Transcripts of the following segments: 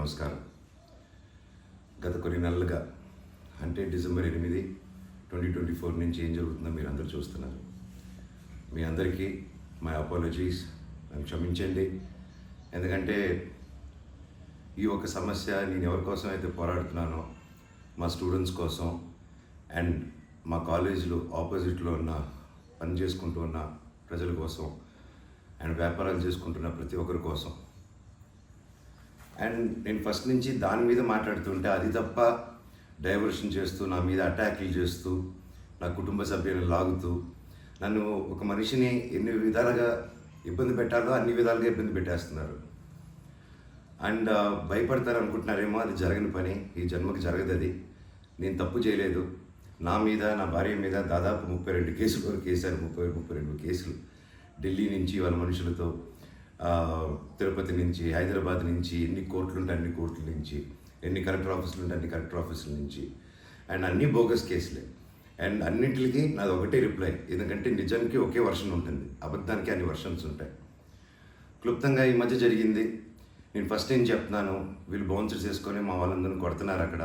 నమస్కారం. గత కొన్ని నెలలుగా అంటే డిసెంబర్ 8, 2024 నుంచి ఏం జరుగుతుందో మీరు అందరూ చూస్తున్నారు. మీ అందరికీ మై అపాలజీస్, నన్ను క్షమించండి. ఎందుకంటే ఈ ఒక సమస్య నేను ఎవరి కోసం అయితే పోరాడుతున్నానో మా స్టూడెంట్స్ కోసం అండ్ మా కాలేజీలో ఆపోజిట్లో ఉన్న పని చేసుకుంటూ ఉన్న ప్రజల కోసం అండ్ వ్యాపారాలు చేసుకుంటున్న ప్రతి ఒక్కరి కోసం. అండ్ నేను ఫస్ట్ నుంచి దాని మీద మాట్లాడుతుంటే అది తప్ప డైవర్షన్ చేస్తూ నా మీద అటాక్లు చేస్తూ నా కుటుంబ సభ్యులను లాగుతూ నన్ను ఒక మనిషిని ఎన్ని విధాలుగా ఇబ్బంది పెట్టాలో అన్ని విధాలుగా ఇబ్బంది పెట్టేస్తున్నారు. అండ్ భయపడతారు అనుకుంటున్నారేమో, అది జరగని పని, ఈ జన్మకి జరగదు. అది నేను తప్పు చేయలేదు. నా మీద, నా భార్య మీద దాదాపు 32 కేసులు వరకు వేశారు. 32 కేసులు ఢిల్లీ నుంచి వాళ్ళ మనుషులతో, తిరుపతి నుంచి, హైదరాబాద్ నుంచి, ఎన్ని కోర్టులు ఉంటే అన్ని కోర్టుల నుంచి, ఎన్ని కలెక్టర్ ఆఫీసులు ఉంటే అన్ని కలెక్టర్ ఆఫీసుల నుంచి, అండ్ అన్ని బోగస్ కేసులే. అండ్ అన్నింటికి నాది ఒకటే రిప్లై, ఎందుకంటే నిజానికి ఒకే వర్షన్ ఉంటుంది, అబద్ధానికి అన్ని వర్షన్స్ ఉంటాయి. క్లుప్తంగా ఈ మధ్య జరిగింది. నేను ఫస్ట్ ఏం చెప్తున్నాను, వీళ్ళు బౌన్సర్స్ చేసుకొని మా వాళ్ళందరినీ కొడుతున్నారు, అక్కడ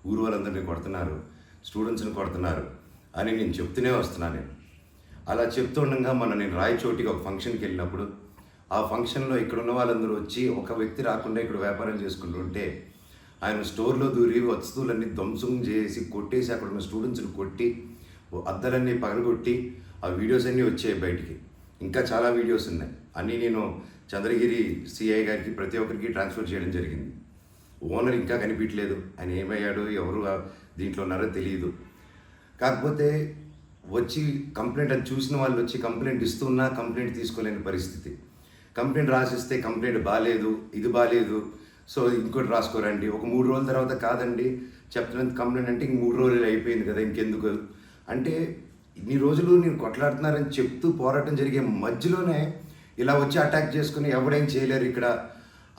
ఊరు వాళ్ళందరినీ కొడుతున్నారు, స్టూడెంట్స్ని కొడుతున్నారు అని నేను చెప్తూనే వస్తున్నాను. అలా చెప్తూ ఉండగా నేను రాయచోటికి ఒక ఫంక్షన్కి వెళ్ళినప్పుడు ఆ ఫంక్షన్లో ఇక్కడ ఉన్న వాళ్ళందరూ వచ్చి ఒక వ్యక్తి రాకుండా ఇక్కడ వ్యాపారం చేసుకుంటుంటే ఆయన స్టోర్లో దూరి వస్తువులన్నీ ధ్వంసం చేసి కొట్టేసి అక్కడ ఉన్న స్టూడెంట్స్ని కొట్టి అద్దాలన్నీ పగలగొట్టి ఆ వీడియోస్ అన్నీ వచ్చాయి బయటికి. ఇంకా చాలా వీడియోస్ ఉన్నాయి. అన్నీ నేను చంద్రగిరి సిఐ గారికి ప్రతి ఒక్కరికి ట్రాన్స్ఫర్ చేయడం జరిగింది. ఓనర్ ఇంకా కనిపించలేదు, ఆయన ఏమయ్యాడు, ఎవరు దీంట్లో ఉన్నారో తెలియదు. కాకపోతే వచ్చి కంప్లైంట్ అది చూసిన వాళ్ళు వచ్చి కంప్లైంట్ ఇస్తున్నా కంప్లైంట్ తీసుకోలేని పరిస్థితి. కంప్లైంట్ రాసిస్తే కంప్లైంట్ బాగాలేదు, ఇది బాగాలేదు, సో ఇంకోటి రాసుకోరండి. ఒక 3 రోజుల తర్వాత కాదండి చెప్తున్నంత కంప్లైంట్ అంటే ఇంక 3 రోజులు అయిపోయింది కదా, ఇంకెందుకు అంటే ఇన్ని రోజులు నేను కొట్లాడుతున్నారని చెప్తూ పోరాటం జరిగే మధ్యలోనే ఇలా వచ్చి అటాక్ చేసుకుని ఎవడేం చేయలేరు ఇక్కడ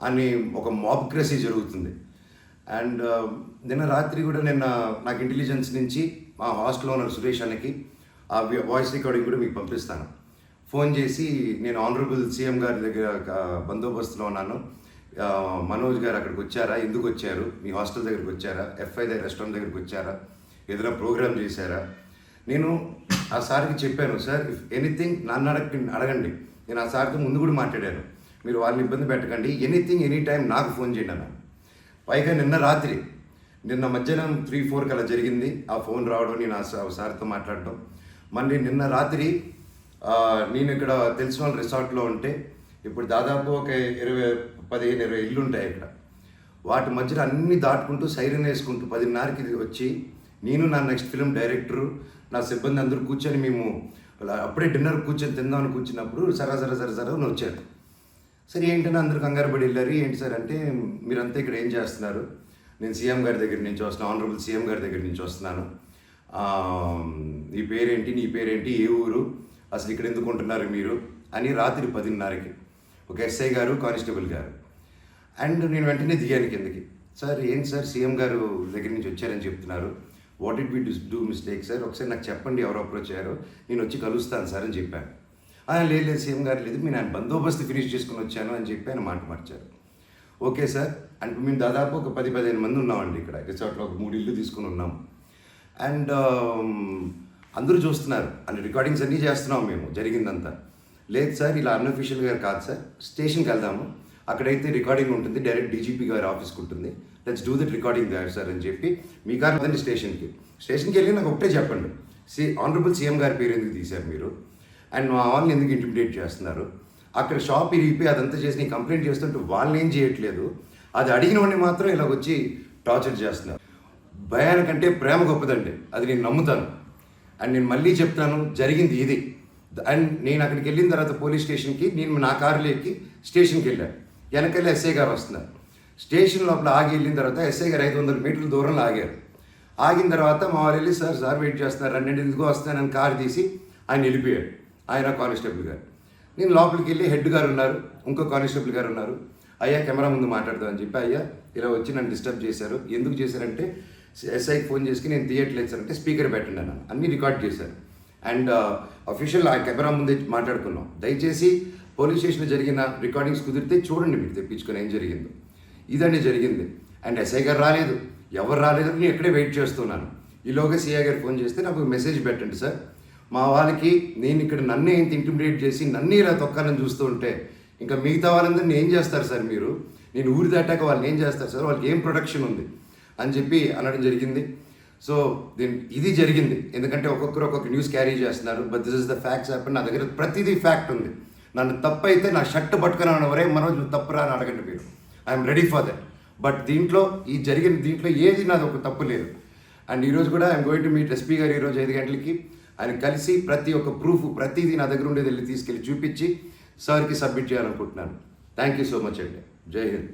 అని ఒక మాబ్క్రసీ జరుగుతుంది. అండ్ నిన్న రాత్రి కూడా నాకు ఇంటెలిజెన్స్ నుంచి మా హాస్టల్లో ఉన్న సురేష్ అన్నకి ఆ వాయిస్ రికార్డింగ్ కూడా మీకు పంపిస్తాను. ఫోన్ చేసి నేను ఆనరబుల్ సీఎం గారి దగ్గర బందోబస్తులో ఉన్నాను, మనోజ్ గారు అక్కడికి వచ్చారా, ఎందుకు వచ్చారు, మీ హాస్టల్ దగ్గరికి వచ్చారా, ఎఫ్ఐ దగ్గర రెస్టారెంట్ దగ్గరికి వచ్చారా, ఏదైనా ప్రోగ్రామ్ చేశారా. నేను ఆ సార్కి చెప్పాను, సార్ ఇఫ్ ఎనీథింగ్ నన్ను అడగండి. నేను ఆ సార్తో ముందు కూడా మాట్లాడాను, మీరు వాళ్ళని ఇబ్బంది పెట్టకండి, ఎనీథింగ్ ఎనీ టైం నాకు ఫోన్ చేయండి అన్నాను. పైగా నిన్న మధ్యాహ్నం 3-4 అలా జరిగింది ఆ ఫోన్ రావడం, నేను ఆ సార్తో మాట్లాడటం. మళ్ళీ నిన్న రాత్రి నేను ఇక్కడ తెలిసిన వాళ్ళ రిసార్ట్లో ఉంటే, ఇప్పుడు దాదాపు ఒక 15-20 ఇల్లు ఉంటాయి ఇక్కడ. వాటి మధ్యలో అన్నీ దాటుకుంటూ సైరన్ వేసుకుంటూ 10:30కి వచ్చి నేను, నా నెక్స్ట్ ఫిలిం డైరెక్టరు, నా సిబ్బంది అందరూ కూర్చొని మేము అప్పుడే డిన్నర్ కూర్చొని తిందామని కూర్చున్నప్పుడు సరా వచ్చారు. సరే ఏంటంటే అందరూ కంగారు పడి వెళ్ళారు. ఏంటి సార్ అంటే, మీరంతా ఇక్కడ ఏం చేస్తున్నారు, నేను సీఎం గారి దగ్గర నుంచి వస్తున్నాను, ఆనరబుల్ సీఎం గారి దగ్గర నుంచి వస్తున్నాను, నీ పేరేంటి, ఏ ఊరు, అసలు ఇక్కడ ఎందుకు ఉంటున్నారు మీరు అని రాత్రి 10:30కి ఒక ఎస్ఐ గారు, కానిస్టేబుల్ గారు. అండ్ నేను వెంటనే దిగాను కిందకి. సార్ ఏంటి సార్ సీఎం గారు దగ్గర నుంచి వచ్చారని చెప్తున్నారు, what did we do mistake sir, ఒకసారి నాకు చెప్పండి ఎవరు అప్రోచ్ అయ్యారో, నేను వచ్చి కలుస్తాను సార్ అని చెప్పాను. లేదు సీఎం గారు లేదు, నేను ఆయన బందోబస్తు ఫినిష్ చేసుకుని వచ్చాను అని చెప్పి ఆయన మాట మార్చారు. ఓకే సార్ అంటే మేము దాదాపు ఒక 10-15 మంది ఉన్నామండి ఇక్కడ రిసార్ట్లో, ఒక 3 ఇల్లు తీసుకుని ఉన్నాం. అండ్ అందరూ చూస్తున్నారు, అన్ని రికార్డింగ్స్ అన్నీ చేస్తున్నాం మేము జరిగిందంతా. లేదు సార్ ఇలా అన్అఫీషియల్గా కాదు సార్, స్టేషన్కి వెళ్దాము, అక్కడైతే రికార్డింగ్ ఉంటుంది, డైరెక్ట్ డీజీపీ గారి ఆఫీస్కి ఉంటుంది, let's do that recording that sir అని చెప్పి, మీ కారు వద్దండి స్టేషన్కి వెళ్ళి నాకు ఒకటే చెప్పండి, ఆనరబుల్ సీఎం గారి పేరు ఎందుకు తీశారు మీరు, అండ్ మా వాళ్ళని ఎందుకు ఇంటిమిడేట్ చేస్తున్నారు, అక్కడ షాప్ ఇరిగిపోయి అదంతా చేసి నేను కంప్లైంట్ చేస్తుంటే వాళ్ళని ఏం చేయట్లేదు, అది అడిగిన వాడిని మాత్రం ఇలా వచ్చి టార్చర్ చేస్తున్నారు. భయానికంటే ప్రేమ గొప్పదండి, అది నేను నమ్ముతాను. అండ్ నేను మళ్ళీ చెప్తాను, జరిగింది ఇది. అండ్ నేను అక్కడికి వెళ్ళిన తర్వాత పోలీస్ స్టేషన్కి నేను నా కారులో ఎక్కి స్టేషన్కి వెళ్ళాను. వెనకెళ్ళి ఎస్ఐ గారు వస్తున్నారు. స్టేషన్ లోపల ఆగి వెళ్ళిన తర్వాత ఎస్ఐ గారు 500 మీటర్ల దూరంలో ఆగారు. ఆగిన తర్వాత మా వాళ్ళు వెళ్ళి సార్ వెయిట్ చేస్తున్నారు, రండి ఎందుకు వస్తున్నానని కారు తీసి ఆయన వెళ్ళిపోయాడు, ఆయన కానిస్టేబుల్ గారు. నేను లోపలికి వెళ్ళి హెడ్ గారు ఉన్నారు, ఇంకో కానిస్టేబుల్ గారు ఉన్నారు. అయ్యా కెమెరా ముందు మాట్లాడదామని చెప్పి, అయ్యా ఇలా వచ్చి నన్ను డిస్టర్బ్ చేశారు, ఎందుకు చేశారంటే ఎస్ఐకి ఫోన్ చేసి నేను తీయట్లేదు సార్ అంటే స్పీకర్ పెట్టండి అన్నాను, అన్నీ రికార్డ్ చేశారు. అండ్ అఫీషియల్ ఆ కెమెరా ముందే మాట్లాడుకున్నాం. దయచేసి పోలీస్ స్టేషన్లో జరిగిన రికార్డింగ్స్ కుదిరితే చూడండి, మీరు తెప్పించుకొని ఏం జరిగిందో. ఇదండి జరిగింది. అండ్ ఎస్ఐ గారు రాలేదు, ఎవరు రాలేదు, నేను ఎక్కడే వెయిట్ చేస్తున్నాను. ఈలోగా సిఐ గారు ఫోన్ చేస్తే నాకు మెసేజ్ పెట్టండి సార్, మా వాళ్ళకి నేను ఇక్కడ నన్నే ఇంత ఇంటిమిడేట్ చేసి నన్ను ఇలా తొక్కాలని చూస్తూ ఉంటే ఇంకా మిగతా వాళ్ళందరినీ ఏం చేస్తారు సార్ మీరు, నేను ఊరి దాటాక వాళ్ళని ఏం చేస్తారు సార్, వాళ్ళకి ఏం ప్రొటెక్షన్ ఉంది అని చెప్పి అనడం జరిగింది. సో ఇది జరిగింది, ఎందుకంటే ఒక్కొక్కరు ఒక్కొక్క న్యూస్ క్యారీ చేస్తున్నారు. But this is the facts happen. నా దగ్గర ప్రతిదీ ఫ్యాక్ట్ ఉంది. నన్ను తప్పు అయితే నా షర్ట్ పట్టుకుని వరే మనోజ్ నువ్వు తప్పురా అని అడగండి మీరు, I'm ready for that. But దీంట్లో దీంట్లో ఏది నాది ఒక తప్పు లేదు. అండ్ ఈరోజు కూడా I'm going to meet SP గారు ఈరోజు 5 గంటలకి. ఆయన కలిసి ప్రతి ఒక్క ప్రూఫ్ ప్రతిదీ నా దగ్గర ఉండేది వెళ్ళి తీసుకెళ్ళి చూపించి సార్కి సబ్మిట్ చేయాలనుకుంటున్నాను. థ్యాంక్ యూ సో మచ్ అండి. జై హింద్.